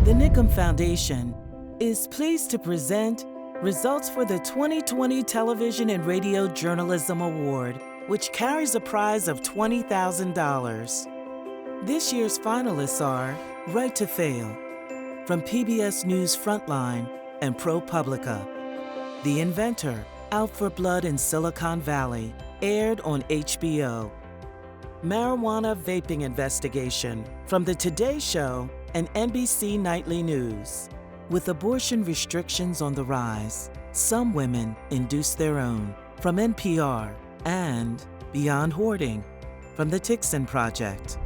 The NIHCM Foundation is pleased to present results for the 2020 Television and Radio Journalism Award, which carries a prize of $20,000. This year's finalists are Right to Fail, from PBS News Frontline and ProPublica. The Inventor, Out for Blood in Silicon Valley, aired on HBO. Marijuana Vaping Investigation, from The Today Show and NBC Nightly News. With abortion restrictions on the rise, some women induce their own, from NPR, and Beyond Hoarding, from the Tixon Project.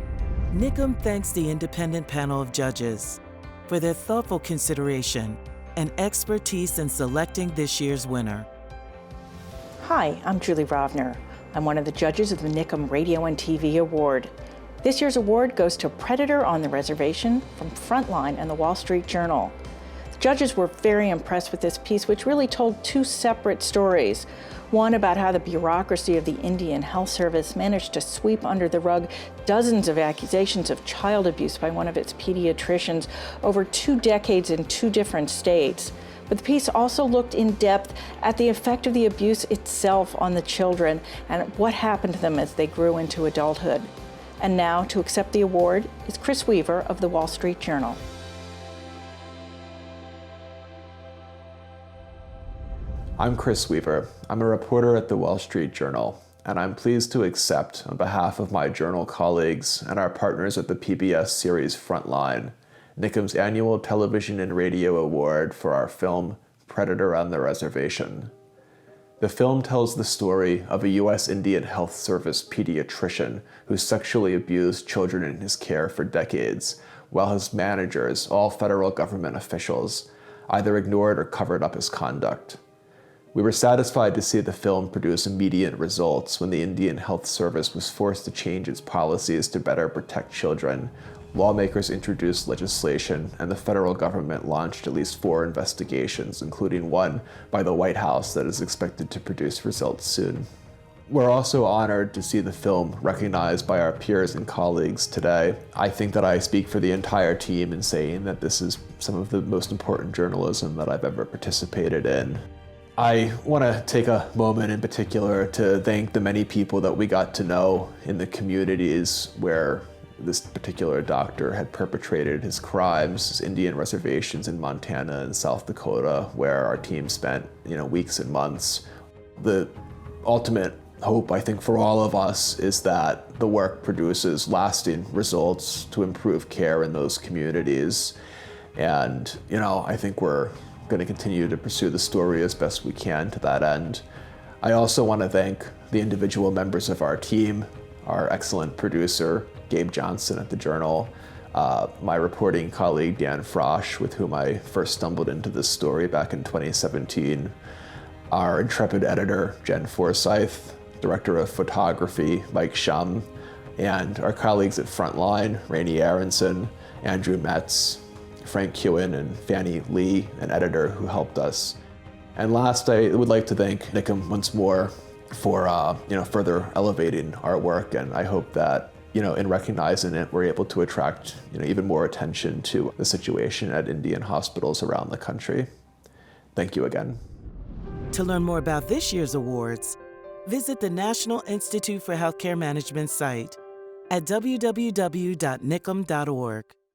NIHCM thanks the independent panel of judges for their thoughtful consideration and expertise in selecting this year's winner. Hi, I'm Julie Rovner. I'm one of the judges of the NIHCM Radio and TV Award. This year's award goes to Predator on the Reservation from Frontline and the Wall Street Journal. The judges were very impressed with this piece, which really told two separate stories. One about how the bureaucracy of the Indian Health Service managed to sweep under the rug dozens of accusations of child abuse by one of its pediatricians over 2 decades in 2 different states. But the piece also looked in depth at the effect of the abuse itself on the children and what happened to them as they grew into adulthood. And now, to accept the award is Chris Weaver of the Wall Street Journal. I'm Chris Weaver. I'm a reporter at the Wall Street Journal, and I'm pleased to accept, on behalf of my journal colleagues and our partners at the PBS series Frontline, NIHCM's annual Television and Radio Award for our film, Predator on the Reservation. The film tells the story of a U.S. Indian Health Service pediatrician who sexually abused children in his care for decades, while his managers, all federal government officials, either ignored or covered up his conduct. We were satisfied to see the film produce immediate results when the Indian Health Service was forced to change its policies to better protect children. Lawmakers introduced legislation, and the federal government launched at least 4 investigations, including one by the White House that is expected to produce results soon. We're also honored to see the film recognized by our peers and colleagues today. I think that I speak for the entire team in saying that this is some of the most important journalism that I've ever participated in. I want to take a moment in particular to thank the many people that we got to know in the communities where this particular doctor had perpetrated his crimes, his Indian reservations in Montana and South Dakota, where our team spent, weeks and months. The ultimate hope, I think, for all of us is that the work produces lasting results to improve care in those communities. And, I think we're going to continue to pursue the story as best we can to that end. I also want to thank the individual members of our team, our excellent producer, Gabe Johnson at the Journal, my reporting colleague, Dan Frosch, with whom I first stumbled into this story back in 2017, our intrepid editor, Jen Forsyth, director of photography, Mike Shum, and our colleagues at Frontline, Rainey Aronson, Andrew Metz, Frank Kewen, and Fannie Lee, an editor who helped us. And last, I would like to thank NIHCM once more for further elevating our work, and I hope that in recognizing it, we're able to attract even more attention to the situation at Indian hospitals around the country. Thank you again. To learn more about this year's awards, visit the National Institute for Healthcare Management site at www.nichcm.org.